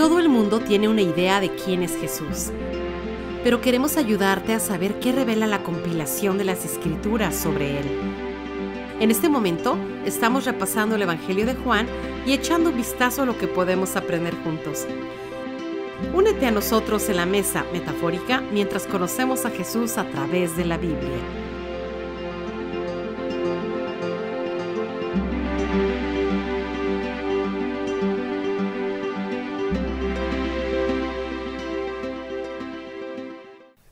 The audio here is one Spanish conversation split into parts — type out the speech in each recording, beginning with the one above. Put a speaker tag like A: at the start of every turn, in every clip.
A: Todo el mundo tiene una idea de quién es Jesús, pero queremos ayudarte a saber qué revela la compilación de las Escrituras sobre Él. En este momento, estamos repasando el Evangelio de Juan y echando un vistazo a lo que podemos aprender juntos. Únete a nosotros en la mesa metafórica mientras conocemos a Jesús a través de la Biblia.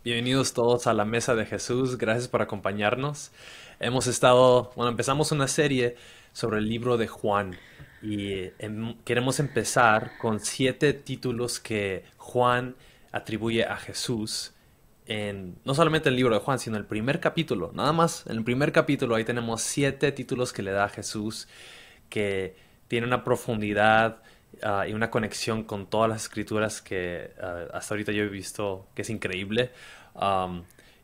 B: Bienvenidos todos a la Mesa de Jesús, gracias por acompañarnos. Empezamos una serie sobre el libro de Juan y queremos empezar con 7 títulos que Juan atribuye a Jesús no solamente en el libro de Juan, sino en el primer capítulo. Nada más, en el primer capítulo ahí tenemos 7 títulos que le da a Jesús que tiene una profundidad y una conexión con todas las escrituras que hasta ahorita yo he visto que es increíble.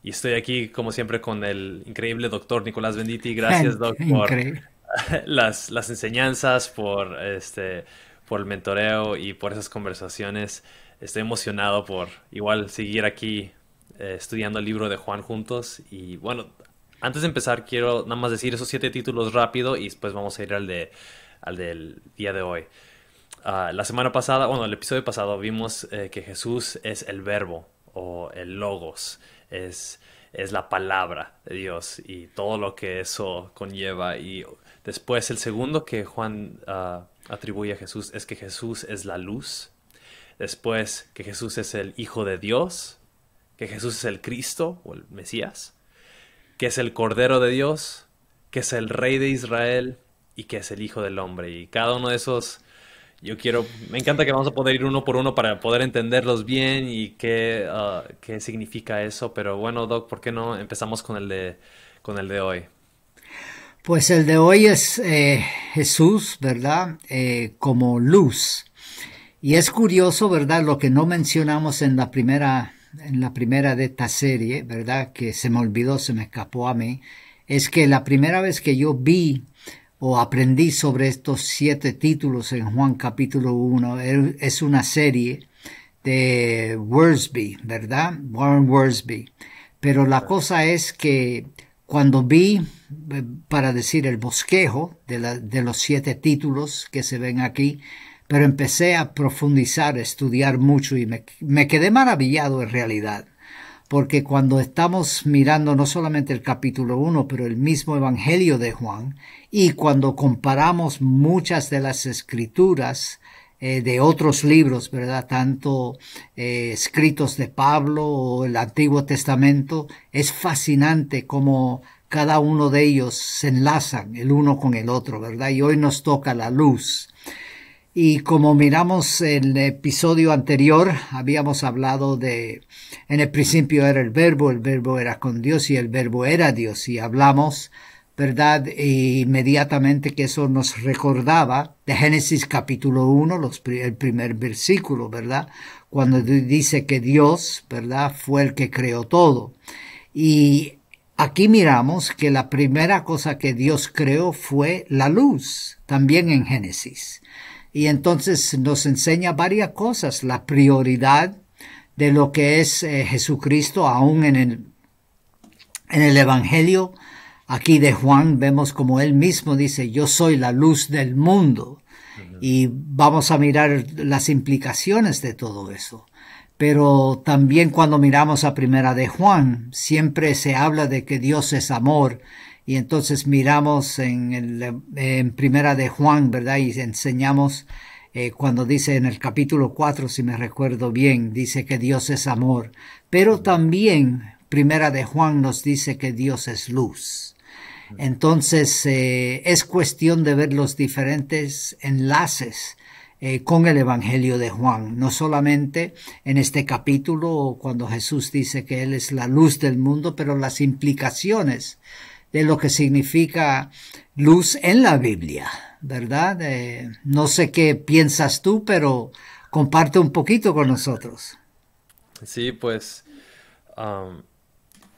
B: Y estoy aquí como siempre con el increíble doctor Nicolás Venditti. Gracias, Doc, por las enseñanzas, por el mentoreo y por esas conversaciones. Estoy emocionado por igual seguir aquí estudiando el libro de Juan juntos. Y bueno, antes de empezar quiero nada más decir esos 7 títulos rápido y después vamos a ir al del día de hoy. La semana pasada, el episodio pasado vimos que Jesús es el verbo o el logos, es la palabra de Dios y todo lo que eso conlleva. Y después el segundo que Juan atribuye a Jesús es que Jesús es la luz. Después que Jesús es el Hijo de Dios, que Jesús es el Cristo o el Mesías, que es el Cordero de Dios, que es el Rey de Israel y que es el Hijo del Hombre. Y cada uno de esos me encanta que vamos a poder ir uno por uno para poder entenderlos bien y qué significa eso. Pero bueno, Doc, ¿por qué no empezamos con el de hoy?
C: Pues el de hoy es Jesús, ¿verdad? Como luz. Y es curioso, ¿verdad? Lo que no mencionamos en la primera de esta serie, ¿verdad? Que se me olvidó, se me escapó a mí, es que la primera vez que yo vi o aprendí sobre estos 7 títulos en Juan capítulo 1, es una serie de Wiersbe, ¿verdad? Warren Wiersbe. Pero la cosa es que cuando vi, para decir el bosquejo de los 7 títulos que se ven aquí, pero empecé a profundizar, a estudiar mucho y me quedé maravillado en realidad. Porque cuando estamos mirando no solamente el capítulo 1, pero el mismo Evangelio de Juan, y cuando comparamos muchas de las escrituras de otros libros, ¿verdad? Tanto escritos de Pablo o el Antiguo Testamento, es fascinante cómo cada uno de ellos se enlazan el uno con el otro, ¿verdad? Y hoy nos toca la luz. Y como miramos en el episodio anterior, habíamos hablado en el principio era el verbo era con Dios y el verbo era Dios. Y hablamos, ¿verdad? E inmediatamente que eso nos recordaba de Génesis capítulo 1, el primer versículo, ¿verdad? Cuando dice que Dios, ¿verdad? Fue el que creó todo. Y aquí miramos que la primera cosa que Dios creó fue la luz, también en Génesis. Y entonces nos enseña varias cosas, la prioridad de lo que es Jesucristo, aún en el Evangelio aquí de Juan, vemos como él mismo dice, yo soy la luz del mundo. Y vamos a mirar las implicaciones de todo eso. Pero también cuando miramos a Primera de Juan, siempre se habla de que Dios es amor. Y entonces miramos en Primera de Juan, ¿verdad? Y enseñamos cuando dice en el capítulo 4, si me recuerdo bien, dice que Dios es amor. Pero también Primera de Juan nos dice que Dios es luz. Entonces es cuestión de ver los diferentes enlaces con el Evangelio de Juan. No solamente en este capítulo cuando Jesús dice que Él es la luz del mundo, pero las implicaciones de lo que significa luz en la Biblia, ¿verdad? No sé qué piensas tú, pero comparte un poquito con nosotros.
B: Sí, pues yo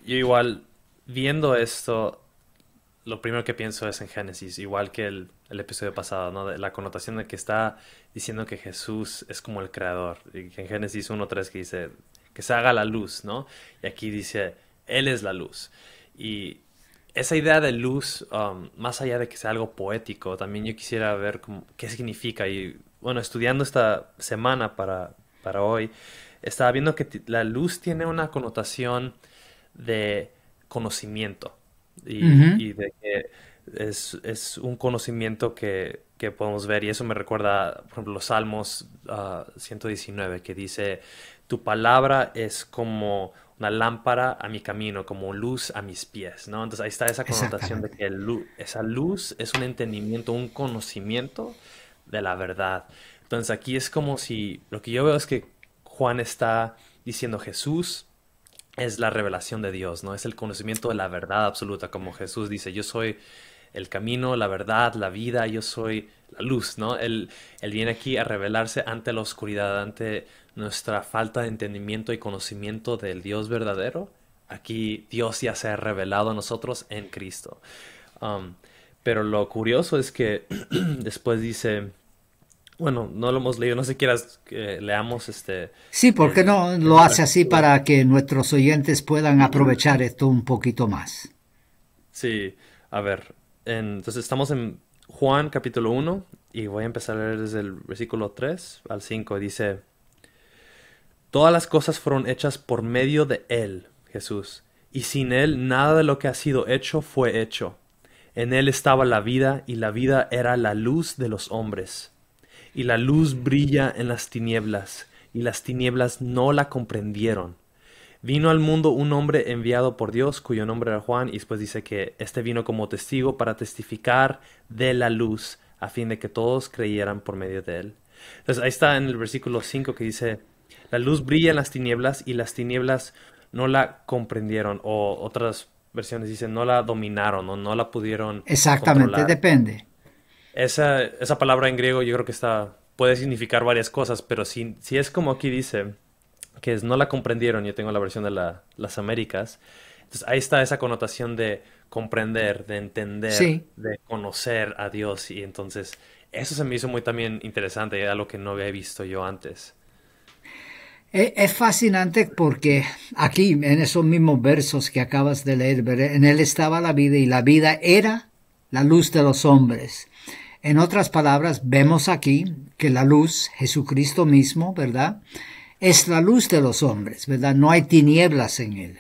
B: igual viendo esto, lo primero que pienso es en Génesis, igual que el episodio pasado, ¿no? De la connotación de que está diciendo que Jesús es como el creador. Y que en Génesis 1:3 que dice que se haga la luz, ¿no? Y aquí dice, Él es la luz. Y esa idea de luz, más allá de que sea algo poético, también yo quisiera ver qué significa. Y bueno, estudiando esta semana para hoy, estaba viendo que la luz tiene una connotación de conocimiento
C: Ujú.
B: y de que es un conocimiento que podemos ver y eso me recuerda, por ejemplo, los Salmos 119 que dice, tu palabra es como una lámpara a mi camino, como luz a mis pies, ¿no? Entonces ahí está esa connotación de
C: Exactamente.
B: que esa luz es un entendimiento, un conocimiento de la verdad. Entonces aquí es como si lo que yo veo es que Juan está diciendo Jesús es la revelación de Dios, ¿no? Es el conocimiento de la verdad absoluta, como Jesús dice, yo soy el camino, la verdad, la vida, yo soy la luz, ¿no? Él viene aquí a revelarse ante la oscuridad, ante nuestra falta de entendimiento y conocimiento del Dios verdadero. Aquí Dios ya se ha revelado a nosotros en Cristo. Um, pero lo curioso es que después dice, bueno, no lo hemos leído, no sé si quieras que leamos
C: Sí, ¿por qué
B: el,
C: no lo
B: el
C: hace así
B: versículo.
C: para que nuestros oyentes puedan aprovechar esto un poquito más?
B: Sí, a ver, entonces estamos en Juan capítulo 1 y voy a empezar a leer desde el versículo 3 al 5. Dice, todas las cosas fueron hechas por medio de Él, Jesús, y sin Él nada de lo que ha sido hecho fue hecho. En Él estaba la vida y la vida era la luz de los hombres. Y la luz brilla en las tinieblas y las tinieblas no la comprendieron. Vino al mundo un hombre enviado por Dios, cuyo nombre era Juan, y después dice que este vino como testigo para testificar de la luz, a fin de que todos creyeran por medio de él. Entonces ahí está en el versículo 5 que dice, la luz brilla en las tinieblas y las tinieblas no la comprendieron, o otras versiones dicen no la dominaron o no la pudieron
C: Exactamente,
B: controlar.
C: depende.
B: Esa palabra en griego yo creo que puede significar varias cosas, pero si es como aquí dice, que es no la comprendieron, yo tengo la versión de las Américas, entonces ahí está esa connotación de comprender, de entender,
C: Sí.
B: de conocer a Dios, y entonces eso se me hizo muy también interesante, algo que no había visto yo antes.
C: Es fascinante porque aquí, en esos mismos versos que acabas de leer, ¿verdad? En él estaba la vida y la vida era la luz de los hombres. En otras palabras, vemos aquí que la luz, Jesucristo mismo, ¿verdad? Es la luz de los hombres, ¿verdad? No hay tinieblas en él.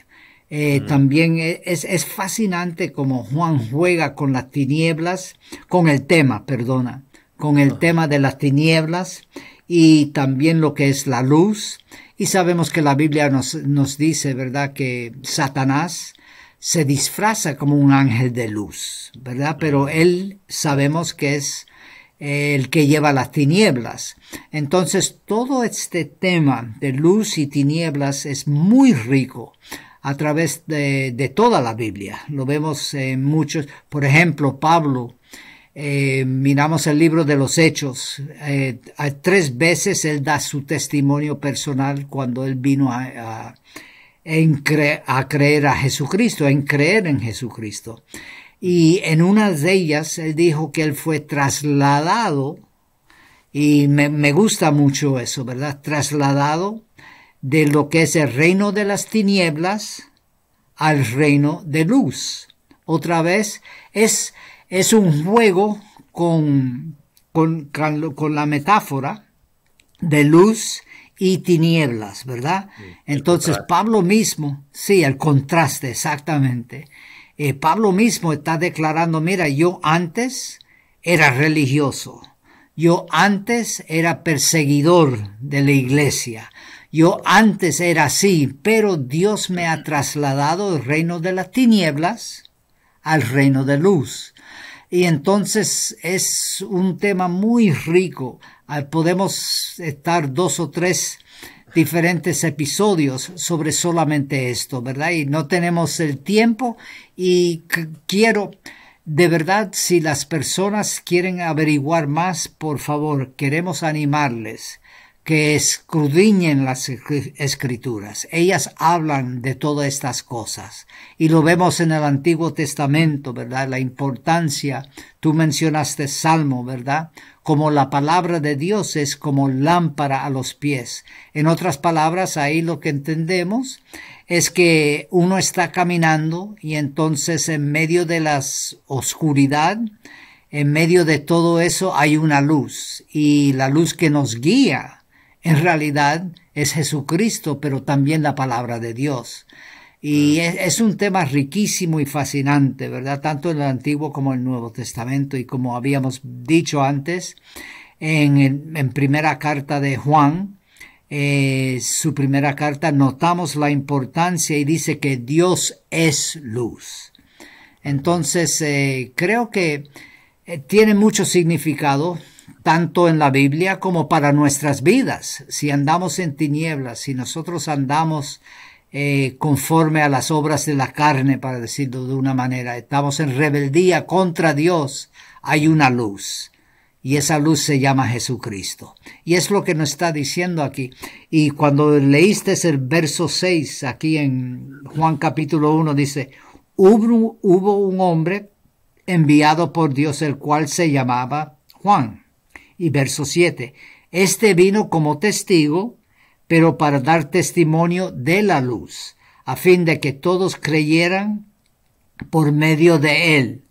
B: Ujú.
C: También es fascinante como Juan juega con las tinieblas, con el tema, perdona, con el
B: Ajá.
C: tema de las tinieblas y también lo que es la luz. Y sabemos que la Biblia nos dice, ¿verdad?, que Satanás se disfraza como un ángel de luz, ¿verdad? Pero
B: Ujú.
C: él sabemos que es el que lleva las tinieblas. Entonces, todo este tema de luz y tinieblas es muy rico a través de toda la Biblia. Lo vemos en muchos, por ejemplo, Pablo, miramos el libro de los Hechos, tres veces él da su testimonio personal cuando él vino a creer a Jesucristo, en creer en Jesucristo. Y en una de ellas él dijo que él fue trasladado, y me gusta mucho eso, ¿verdad? Trasladado de lo que es el reino de las tinieblas al reino de luz. Otra vez es un juego con la metáfora de luz y tinieblas, ¿verdad?
B: Sí, el
C: Entonces
B: contraste.
C: Pablo mismo, sí, el contraste, exactamente. Pablo mismo está declarando, mira, yo antes era religioso, yo antes era perseguidor de la iglesia, yo antes era así, pero Dios me ha trasladado del reino de las tinieblas al reino de luz. Y entonces es un tema muy rico. Podemos estar 2 o 3 diferentes episodios sobre solamente esto, ¿verdad? Y no tenemos el tiempo y quiero, de verdad, si las personas quieren averiguar más, por favor, queremos animarles que escudriñen las escrituras. Ellas hablan de todas estas cosas. Y lo vemos en el Antiguo Testamento, ¿verdad? La importancia, tú mencionaste Salmo, ¿verdad? Como la palabra de Dios es como lámpara a los pies. En otras palabras, ahí lo que entendemos es que uno está caminando y entonces en medio de la oscuridad, en medio de todo eso hay una luz, y la luz que nos guía en realidad es Jesucristo, pero también la palabra de Dios. Y es un tema riquísimo y fascinante, ¿verdad? Tanto en el Antiguo como en el Nuevo Testamento. Y como habíamos dicho antes, en primera carta de Juan, su primera carta, notamos la importancia y dice que Dios es luz. Entonces, creo que tiene mucho significado, tanto en la Biblia como para nuestras vidas. Si andamos en tinieblas, si nosotros andamos conforme a las obras de la carne, para decirlo de una manera, estamos en rebeldía contra Dios, hay una luz. Y esa luz se llama Jesucristo. Y es lo que nos está diciendo aquí. Y cuando leíste el verso 6, aquí en Juan capítulo 1, dice, hubo un hombre enviado por Dios, el cual se llamaba Juan. Y verso 7, este vino como testigo, pero para dar testimonio de la luz, a fin de que todos creyeran por medio de él.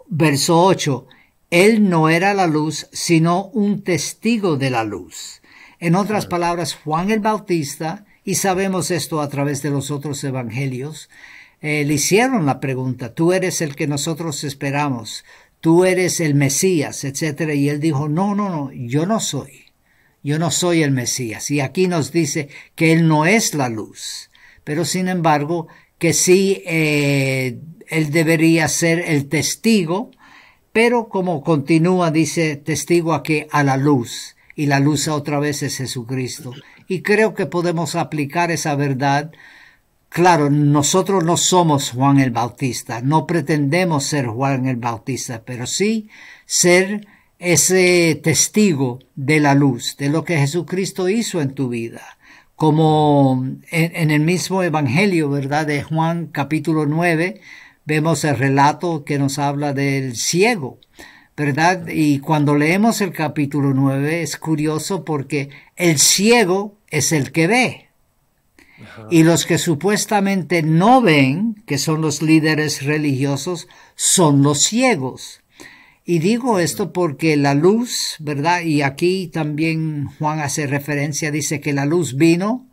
C: Verso 8, él no era la luz, sino un testigo de la luz. En otras palabras, Juan el Bautista, y sabemos esto a través de los otros evangelios, le hicieron la pregunta, tú eres el que nosotros esperamos, tú eres el Mesías, etcétera. Y él dijo, no, yo no soy el Mesías. Y aquí nos dice que él no es la luz, pero sin embargo que sí, él debería ser el testigo, pero como continúa, dice testigo aquí a la luz, y la luz otra vez es Jesucristo. Y creo que podemos aplicar esa verdad. Claro, nosotros no somos Juan el Bautista, no pretendemos ser Juan el Bautista, pero sí ser ese testigo de la luz, de lo que Jesucristo hizo en tu vida. Como en el mismo evangelio, ¿verdad? De Juan capítulo 9, vemos el relato que nos habla del ciego, ¿verdad? Y cuando leemos el capítulo 9 es curioso porque el ciego es el que ve. Y los que supuestamente no ven, que son los líderes religiosos, son los ciegos. Y digo esto porque la luz, ¿verdad? Y aquí también Juan hace referencia, dice que la luz vino,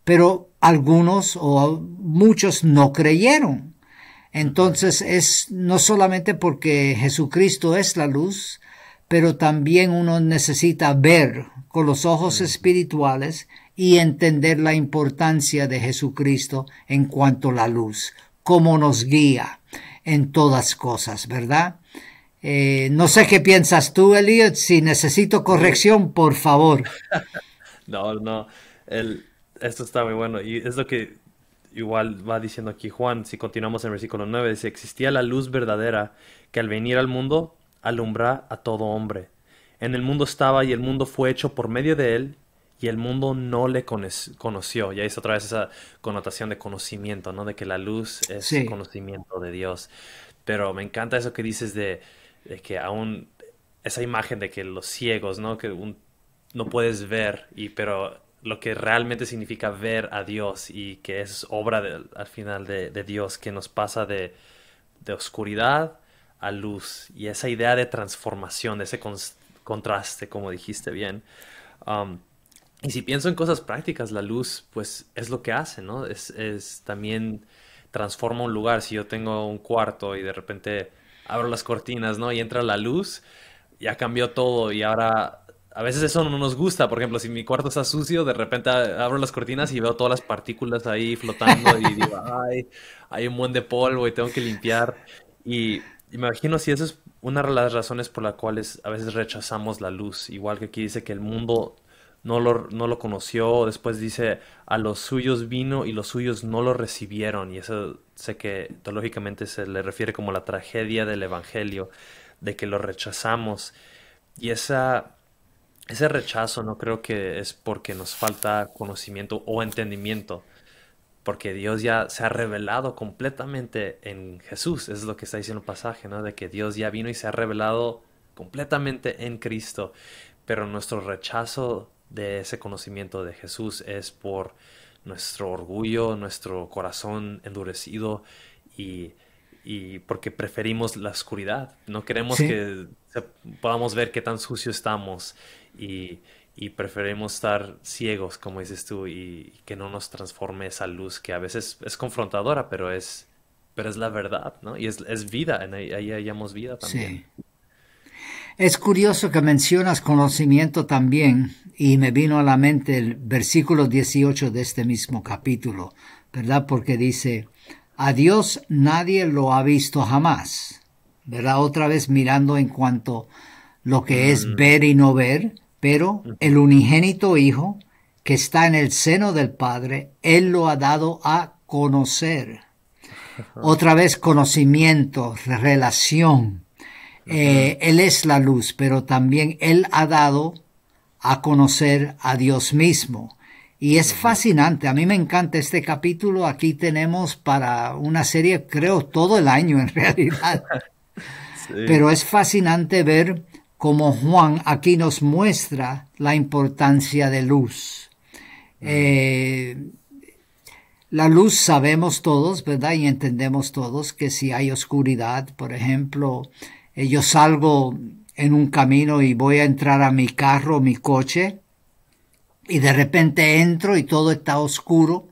C: pero algunos o muchos no creyeron. Entonces es no solamente porque Jesucristo es la luz, pero también uno necesita ver con los ojos espirituales y entender la importancia de Jesucristo en cuanto a la luz, cómo nos guía en todas cosas, ¿verdad? No sé qué piensas tú, Elliot. Si necesito corrección, por favor.
B: No, esto está muy bueno. Y es lo que igual va diciendo aquí Juan, si continuamos en el versículo 9, dice, existía la luz verdadera que al venir al mundo alumbra a todo hombre. En el mundo estaba y el mundo fue hecho por medio de él, y el mundo no le conoció. Ya es otra vez esa connotación de conocimiento, ¿no? De que la luz es
C: Sí,
B: conocimiento de Dios. Pero me encanta eso que dices de que aún esa imagen de que los ciegos, ¿no? Que no puedes ver, pero lo que realmente significa ver a Dios y que es obra al final de Dios, que nos pasa de oscuridad a luz. Y esa idea de transformación, de ese contraste, como dijiste bien. Um, y si pienso en cosas prácticas, la luz, pues es lo que hace, ¿no? Es también transforma un lugar. Si yo tengo un cuarto y de repente abro las cortinas, ¿no? Y entra la luz, ya cambió todo y ahora a veces eso no nos gusta. Por ejemplo, si mi cuarto está sucio, de repente abro las cortinas y veo todas las partículas ahí flotando y digo, ay, hay un buen de polvo y tengo que limpiar. Y imagino si esa es una de las razones por las cuales a veces rechazamos la luz. Igual que aquí dice que el mundo no lo conoció, después dice a los suyos vino y los suyos no lo recibieron. Y eso sé que teológicamente se le refiere como la tragedia del evangelio, de que lo rechazamos. Y ese rechazo no creo que es porque nos falta conocimiento o entendimiento, porque Dios ya se ha revelado completamente en Jesús. Eso es lo que está diciendo el pasaje, ¿no? De que Dios ya vino y se ha revelado completamente en Cristo, pero nuestro rechazo de ese conocimiento de Jesús es por nuestro orgullo, nuestro corazón endurecido y, y porque preferimos la oscuridad. No queremos
C: Sí,
B: que podamos ver qué tan sucio estamos y, y preferimos estar ciegos, como dices tú, y que no nos transforme esa luz que a veces es confrontadora, pero es la verdad, ¿no? Y es vida, ahí hallamos vida también.
C: sí. Es curioso que mencionas conocimiento también, y me vino a la mente el versículo 18 de este mismo capítulo, ¿verdad? Porque dice, a Dios nadie lo ha visto jamás, ¿verdad? Otra vez mirando en cuanto lo que es
B: Mm,
C: ver y no ver, pero
B: ujú,
C: el unigénito Hijo que está en el seno del Padre, Él lo ha dado a conocer.
B: ajá,
C: Otra vez conocimiento, relación.
B: ujú,
C: Él es la luz, pero también Él ha dado a conocer a Dios mismo. Y es
B: ujú,
C: fascinante, a mí me encanta este capítulo, aquí tenemos para una serie, creo, todo el año en realidad,
B: sí.
C: pero es fascinante ver cómo Juan aquí nos muestra la importancia de luz.
B: Mm,
C: Eh, la luz sabemos todos, ¿verdad? Y entendemos todos que si hay oscuridad, por ejemplo, yo salgo en un camino y voy a entrar a mi carro, mi coche, y de repente entro y todo está oscuro,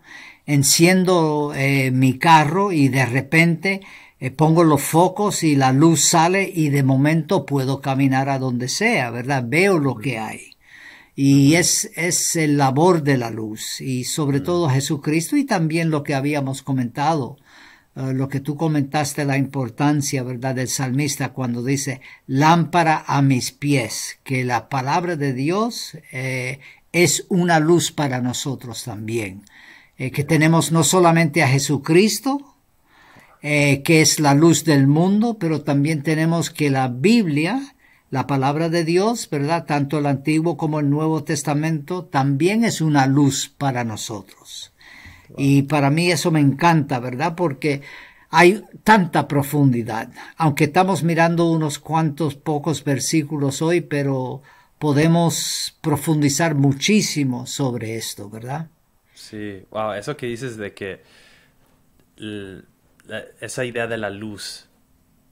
C: enciendo mi carro y de repente pongo los focos y la luz sale y de momento puedo caminar a donde sea, ¿verdad? Veo lo
B: mm,
C: que hay. Y
B: ujú,
C: es el labor de la luz y sobre
B: mm,
C: todo Jesucristo y también lo que habíamos comentado, lo que tú comentaste, la importancia, ¿verdad?, del salmista cuando dice, lámpara a mis pies, que la palabra de Dios es una luz para nosotros también, que
B: yes.
C: tenemos no solamente a Jesucristo, que es la luz del mundo, pero también tenemos que la Biblia, la palabra de Dios, ¿verdad? Tanto el Antiguo como el Nuevo Testamento, también es una luz para nosotros. Y
B: Wow.
C: para mí eso me encanta, ¿verdad? Porque hay tanta profundidad. Aunque estamos mirando unos cuantos pocos versículos hoy, pero podemos profundizar muchísimo sobre esto, ¿verdad?
B: Sí, wow, eso que dices de que l- esa idea de la luz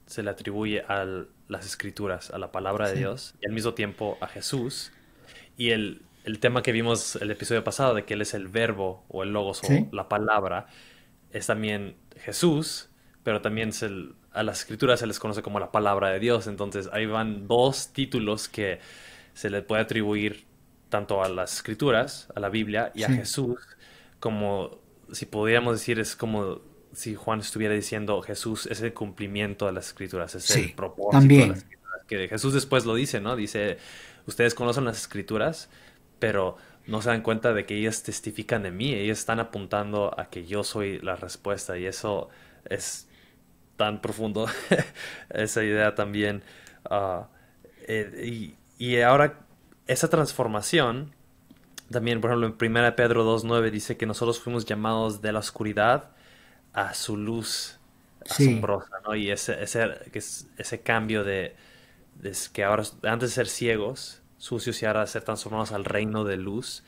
B: se le atribuye a las escrituras, a la palabra de
C: Sí.
B: Dios, y al mismo tiempo a Jesús. Y el tema que vimos el episodio pasado, de que Él es el verbo o el logos o
C: Sí.
B: la palabra, es también Jesús, pero también a las escrituras se les conoce como la palabra de Dios. Entonces ahí van dos títulos que se le puede atribuir tanto a las escrituras, a la Biblia y a
C: Sí.
B: Jesús, como si pudiéramos decir, es como si Juan estuviera diciendo Jesús es el cumplimiento de las escrituras, es el
C: Sí.
B: propósito de las
C: También.
B: escrituras. Que Jesús después lo dice, ¿no? Dice, ustedes conocen las escrituras, pero no se dan cuenta de que ellas testifican de mí, ellas están apuntando a que yo soy la respuesta y eso es tan profundo, esa idea también. ah, y ahora, esa transformación, también, por ejemplo, en 1 Pedro 2:9 dice que nosotros fuimos llamados de la oscuridad a su luz
C: Sí.
B: asombrosa, ¿no? Y ese cambio que ahora, antes de ser ciegos, sucios y ahora ser transformados al reino de luz.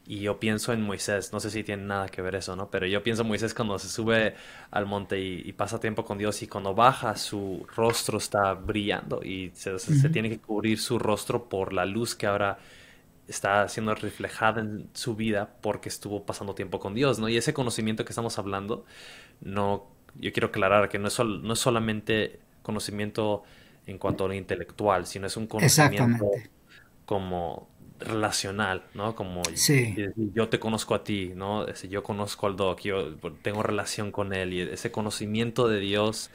B: Y yo pienso en Moisés, no sé si tiene nada que ver eso, ¿no? Pero yo pienso en Moisés cuando se sube al monte y pasa tiempo con Dios y cuando baja su rostro está brillando y se
C: Ujú.
B: tiene que cubrir su rostro por la luz que ahora está siendo reflejada en su vida porque estuvo pasando tiempo con Dios, ¿no? Y ese conocimiento que estamos hablando, no, yo quiero aclarar que no es solamente conocimiento en cuanto a lo intelectual, sino es un conocimiento
C: Exactamente.
B: como relacional, ¿no? Como
C: Sí.
B: yo te conozco a ti, ¿no? Yo conozco al Doc, yo tengo relación con él y ese conocimiento de Dios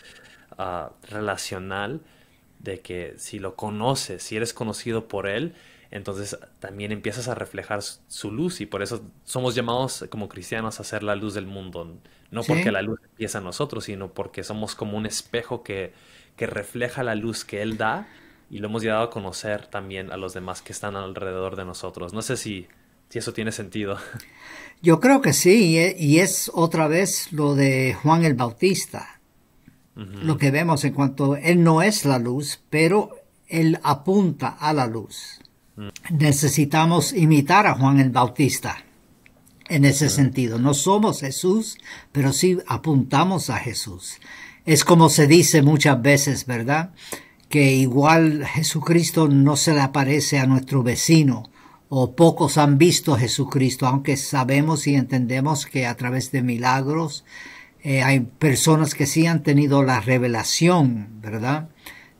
B: relacional, de que si lo conoces, si eres conocido por él, entonces también empiezas a reflejar su luz y por eso somos llamados como cristianos a ser la luz del mundo, no porque
C: Sí.
B: la luz empieza a nosotros, sino porque somos como un espejo que refleja la luz que él da y lo hemos llegado a conocer también a los demás que están alrededor de nosotros. No sé si eso tiene sentido.
C: Yo creo que sí, y es otra vez lo de Juan el Bautista. Lo que vemos en cuanto él no es la luz, pero él apunta a la luz. Necesitamos imitar a Juan el Bautista en ese sentido. No somos Jesús, pero sí apuntamos a Jesús. Es como se dice muchas veces, ¿verdad? Que igual Jesucristo no se le aparece a nuestro vecino, o pocos han visto a Jesucristo, aunque sabemos y entendemos que a través de milagros hay personas que sí han tenido la revelación, ¿verdad?,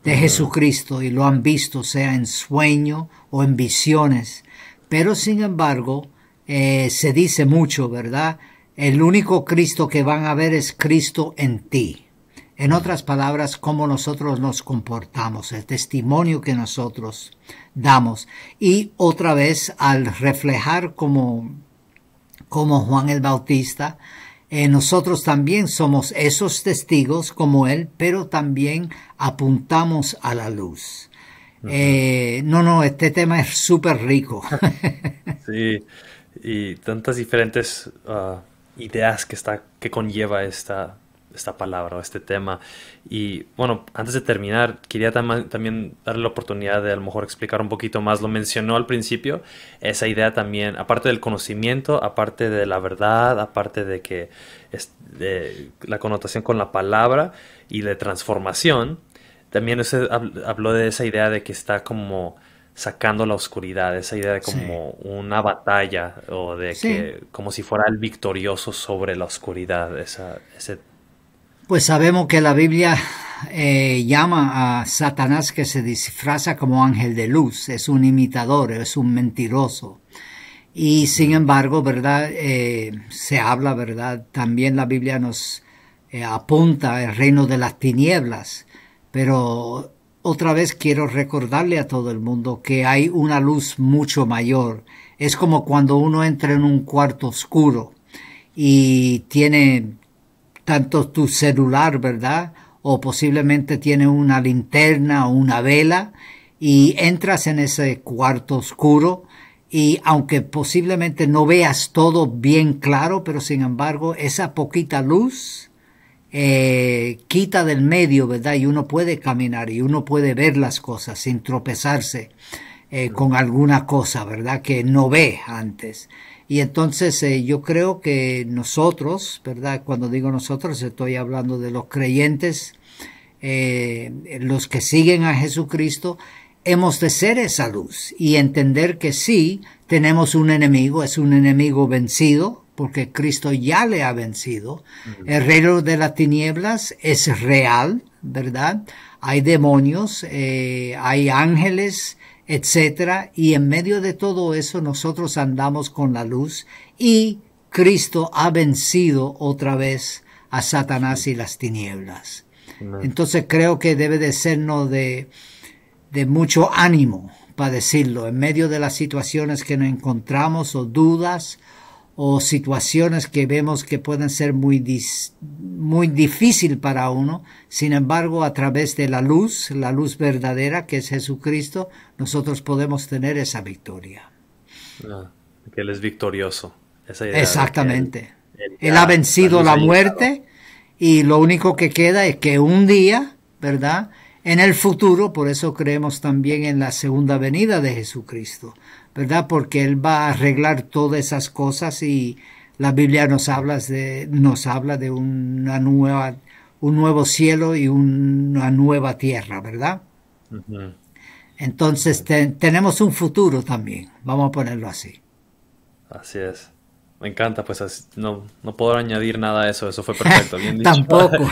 C: de Jesucristo y lo han visto, sea en sueño o en visiones. Pero sin embargo, se dice mucho, ¿verdad? El único Cristo que van a ver es Cristo en ti. En otras palabras, cómo nosotros nos comportamos, el testimonio que nosotros damos. Y otra vez, al reflejar como Juan el Bautista, nosotros también somos esos testigos como él, pero también apuntamos a la luz. Este tema es súper rico.
B: Sí, y tantas diferentes ideas que conlleva esta palabra o este tema. Y bueno, antes de terminar, quería también darle la oportunidad de a lo mejor explicar un poquito más. Lo mencionó al principio, esa idea también, aparte del conocimiento, aparte de la verdad, aparte de que de la connotación con la palabra y de transformación, también usted habló de esa idea de que está como sacando la oscuridad, esa idea de como una batalla o de que como si fuera el victorioso sobre la oscuridad, ese.
C: Pues sabemos que la Biblia llama a Satanás, que se disfraza como ángel de luz, es un imitador, es un mentiroso. Y sin embargo, ¿verdad? Se habla, ¿verdad? También la Biblia nos apunta al reino de las tinieblas, pero otra vez quiero recordarle a todo el mundo que hay una luz mucho mayor. Es como cuando uno entra en un cuarto oscuro y tiene tanto tu celular, ¿verdad? O posiblemente tiene una linterna o una vela y entras en ese cuarto oscuro y aunque posiblemente no veas todo bien claro, pero sin embargo esa poquita luz quita del medio, ¿verdad? Y uno puede caminar y uno puede ver las cosas sin tropezarse con alguna cosa, ¿verdad? Que no ve antes. Y entonces yo creo que nosotros, ¿verdad? Cuando digo nosotros estoy hablando de los creyentes, los que siguen a Jesucristo, hemos de ser esa luz y entender que sí, tenemos un enemigo, es un enemigo vencido, porque Cristo ya le ha vencido. El reino de las tinieblas es real, ¿verdad? Hay demonios, hay ángeles, etcétera, y en medio de todo eso nosotros andamos con la luz y Cristo ha vencido otra vez a Satanás y las tinieblas. Entonces creo que debe de sernos de mucho ánimo, para decirlo, en medio de las situaciones que nos encontramos o dudas o situaciones que vemos que pueden ser muy difícil para uno. Sin embargo, a través de la luz verdadera que es Jesucristo, nosotros podemos tener esa victoria.
B: Que Él es victorioso. Esa idea.
C: Exactamente. Él ha vencido la muerte y lo único que queda es que un día, ¿verdad?, en el futuro, por eso creemos también en la segunda venida de Jesucristo, ¿verdad? Porque Él va a arreglar todas esas cosas y la Biblia nos habla de un nuevo cielo y una nueva tierra, ¿verdad? Entonces tenemos un futuro también, vamos a ponerlo así.
B: Así es. Me encanta, pues no puedo añadir nada a eso, eso fue perfecto, bien dicho.
C: Tampoco.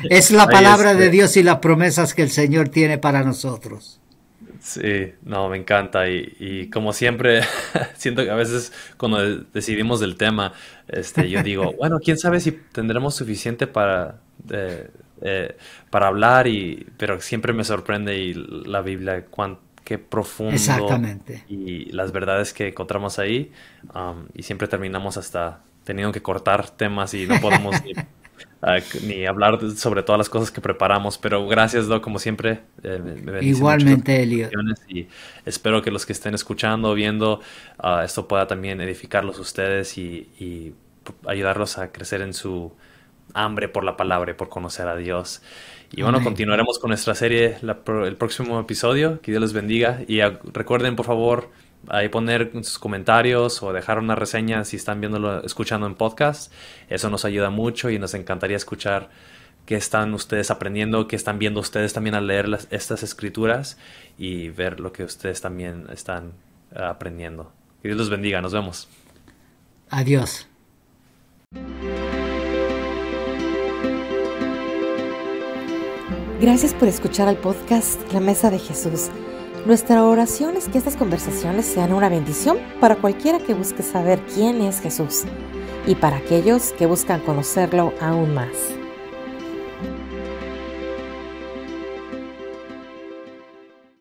C: Es la palabra de Dios y las promesas que el Señor tiene para nosotros.
B: Sí, no, me encanta y como siempre siento que a veces cuando decidimos del tema, yo digo, bueno, quién sabe si tendremos suficiente para hablar, pero siempre me sorprende y la Biblia, qué profundo.
C: Exactamente.
B: Y las verdades que encontramos ahí, y siempre terminamos hasta teniendo que cortar temas y no podemos ni hablar sobre todas las cosas que preparamos, pero gracias, Doc, como siempre. Me bendice mucho
C: Igualmente, Elliot.
B: y espero que los que estén escuchando o viendo esto pueda también edificarlos a ustedes y ayudarlos a crecer en su hambre por la palabra y por conocer a Dios. Y bueno,
C: Amén.
B: continuaremos con nuestra serie el próximo episodio. Que Dios les bendiga. Y recuerden, por favor, ahí poner sus comentarios o dejar una reseña si están viéndolo, escuchando en podcast. Eso nos ayuda mucho y nos encantaría escuchar qué están ustedes aprendiendo, qué están viendo ustedes también al leer estas escrituras y ver lo que ustedes también están aprendiendo. Que Dios los bendiga. Nos vemos.
C: Adiós.
A: Gracias por escuchar al podcast La Mesa de Jesús. Nuestra oración es que estas conversaciones sean una bendición para cualquiera que busque saber quién es Jesús y para aquellos que buscan conocerlo aún más.